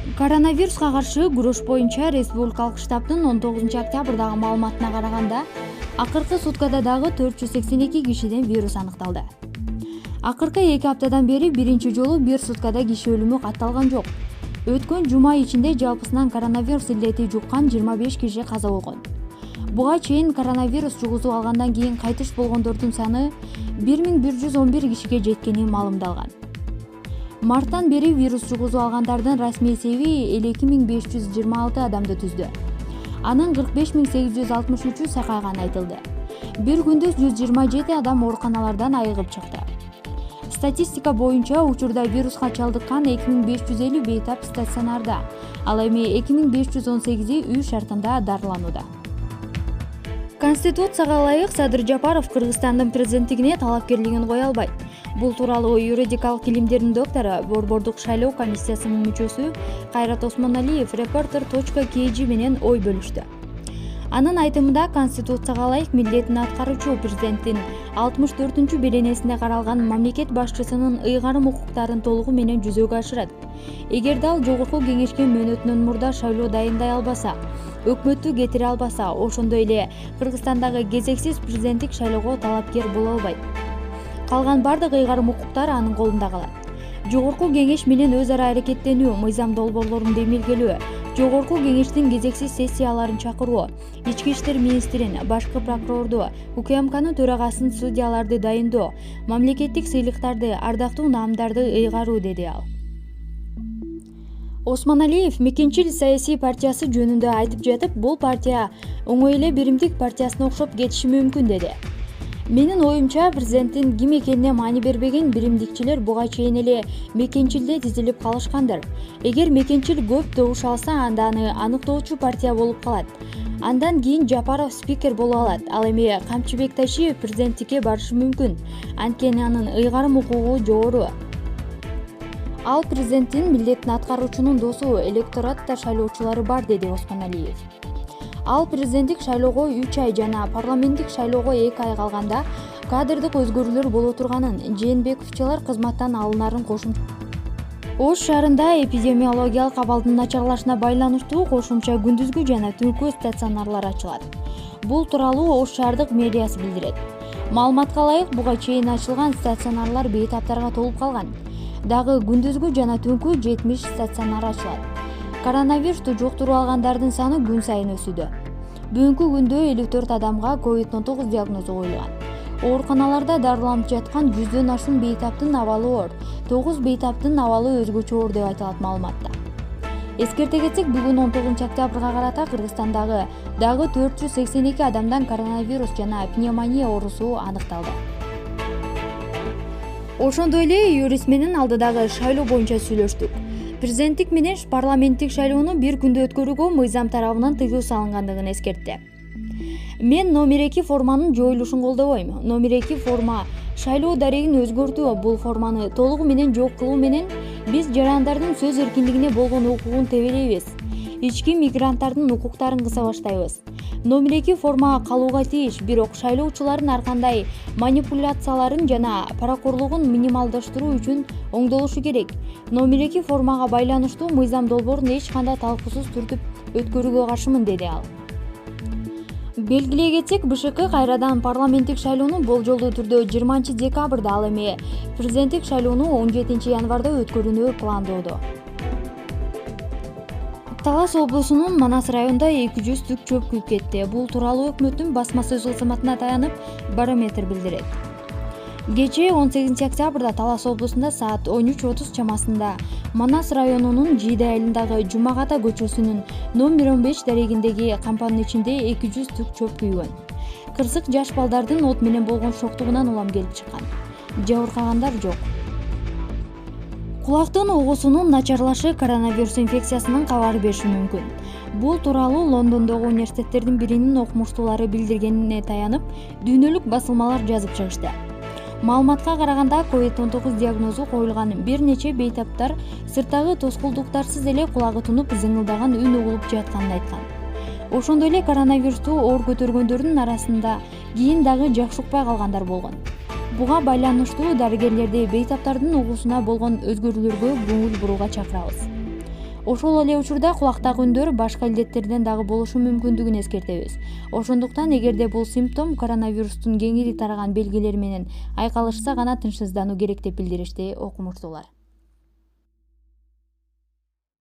Коронавируска каршы күрөш боюнча республикалык штабдын 19 октябрдагы маалыматына караганда, акыркы суткада дагы 482 кишиден вирус аныкталды. Акыркы 2 аптадан бери биринчи жолу бир суткада киши өлүмү катталган жок. Өткөн жума ичинде жалпысынан коронавирус илдети жуккан 25 киши каза болгон. Буга чейин коронавирус жугузуп алгандан кийин кайтыш болгондордун саны 1111 кишиге жеткени маалымдалган. Марттан бери вирус жугузуп алгандардын расмий эсеби 2526 адамды түздү. Анын 45863 сакайганы айтылды. Бир күндө 127 адам ооруканалардан айыгып чыкты. Статистика боюнча учурда вируска чалдыккан 2550 бейтап стационарда, ал эми 2518 үй шартында дарыланууда. Конституцияга ылайык Садыр Жапаров Кыргызстандын президенттигине талапкерлигин кое албайт. Бул тууралуу юридикалык илимдердин доктору, Борбордук шайлоо комиссиясынын мүчөсү Кайрат Осмоналиев Reporter.kg менен ой бөлүштү. Анын айтымында Конституцияга ылайык милдетин аткаруучу президенттин 64-беренесинде каралган мамлекет башчысынын ыйгарым укуктарын толугу менен жүзөгө ашырат. Эгерде ал жогорку кеңешке мөөнөтүнөн мурда шайлоо дайындай албаса, өкмөттү кетире албаса, ошондой эле Кыргызстандагы кезексиз президенттик шайлоого талапкер боло албайт. Калган бардык ыйгарым укуктар анын колунда калат. Жогорку кеңеш менен өз ара аракеттенүү, мыйзам долбоорлорун демилгелөө, Жогорку кеңештин кезексиз сессияларын чакыруу, ички иштер министрин, башкы прокурорду, УКМКнын төрагасын, судьяларды дайындоо, мамлекеттик сыйлыктарды, ардактуу наамдарды ыйгаруу, деди ал. Осмоналиев Мекенчил саясий партиясы жөнүндө айтып жатып, бул партия оңой эле Биримдик партиясына окшоп кетиши мүмкүн, деди. Менин оюмча, президенттин ким экенине маани бербеген биримдикчилер буга чейин эле Мекенчилде тизилип калышкандыр. Эгер Мекенчил көп добуш алса, анда аны аныктоочу партия болуп калат. Андан кийин Жапаров спикер боло алат. Ал эми Камчыбек Ташиев президенттикке барышы мүмкүн. Анткени анын ыйгарым укугу жогору. Ал президенттин милдетин аткаруучунун досу, электоратта шайлоочулары бар, деди Осмоналиев. Ал президенттик шайлоого 3 ай жана парламенттик шайлоого 2 ай калганда кадрдык өзгөрүүлөр боло турганын, Жээнбековчулар кызматтан алынарын кошумча. Ош шаарында эпидемиологиялык абалдын начарлашына байланыштуу кошумча күндүзгү жана түнкү стационарлар ачылат. Бул тууралуу Ош шаардык мэриясы билдирет. Маалыматка ылайык, буга чейин ачылган стационарлар бейтаптарга толуп калган. Дагы күндүзгү жана түнкү 70 стационар ачылат. Коронавирусту жуктуруп алгандардын саны күн сайын өсүүдө. Бүгүнкү күндө 54 адамга COVID-19 диагнозу коюлган. Ооруканаларда дарыланып жаткан 100дөн ашуун бейтаптын абалы оор, 9 бейтаптын абалы өзгөчө оор деп айтылат маалыматта. Эскерте кетсек, бүгүн 19 октябрга карата Кыргызстандагы дагы 482 адамдан коронавирус жана пневмония оорусу аныкталды. Ошондой эле юрист менен алдыдагы шайлоо боюнча сүйлөштүк. Президенттик менен парламенттик шайлоону бир күндө өткөрүүгө мыйзам тарабынан тыюу салынгандыгын эскертти. Мен номер 2 форманын жоюлушун колдобойм. Номер 2 форма шайлоо дарегин өзгөртүү. Бул форманы толугу менен жок кылуу менен биз жарандардын сөз эркиндигине болгон укугун тебелейбиз. Ички мигранттардын укуктарын кыса баштайбыз. Номер 2 форма калууга тийиш, бирок шайлоочулардын ар кандай манипуляцияларын жана паракорлугун минималдаштыруу үчүн оңдолушу керек. Номер 2 формага байланыштуу мыйзам долбоорун эч кандай талкуусуз түртүп өткөрүүгө каршымын, деди ал. Белгилей кетсек, БШК кайрадан парламенттик шайлоону болжолдуу түрдө 20 декабрда, ал эми президенттик шайлоону 17 январда өткөрүүнү пландоодо. Талас облусунун Манас районунда 200 түк чөп күйүп кетти. Бул тууралуу өкмөттүн басмасөз кызматына таянып, Барометр билдирет. Кечээ 18 октябрда Талас облусунда саат 13:30 чамасында Манас районунун Жийде айылындагы Жумагата көчөсүнүн номер 15 дарегиндеги кампанын ичинде 200 түк чөп күйгөн. Кырсык жаш балдардын от менен болгон шоктугунан улам келип чыккан. Жабыркагандар жок. Кулактын угуусунун начарлашы коронавирус инфекциясынын кабары бериши мүмкүн. Бул тууралуу Лондондогу университеттердин биринин окумуштуулары билдиргенине таянып, дүйнөлүк басылмалар жазып чыгышты. Маалыматка караганда, COVID-19 диагнозу коюлган бир нече бейтаптар сырттагы тоскоолдуктарсыз эле кулагы тунуп, зыңылдаган үн угулуп жатканын айткан. Ошондой эле коронавирусту оор көтөргөндөрдүн арасында кийин дагы жакшы укпай калгандар болгон. Буга байланыштуу дарыгерлерди бейтаптардын угуусуна болгон өзгөрүүлөргө көңүл бурууга чакырабыз. Ошол эле учурда кулактагы үндөр башка илдеттерден дагы болушу мүмкүндүгүн эскертебиз. Ошондуктан эгерде бул симптом коронавирустун кеңири тараган белгилери менен айкалышса гана тынчсыздануу керек деп билдиришти окумуштуулар.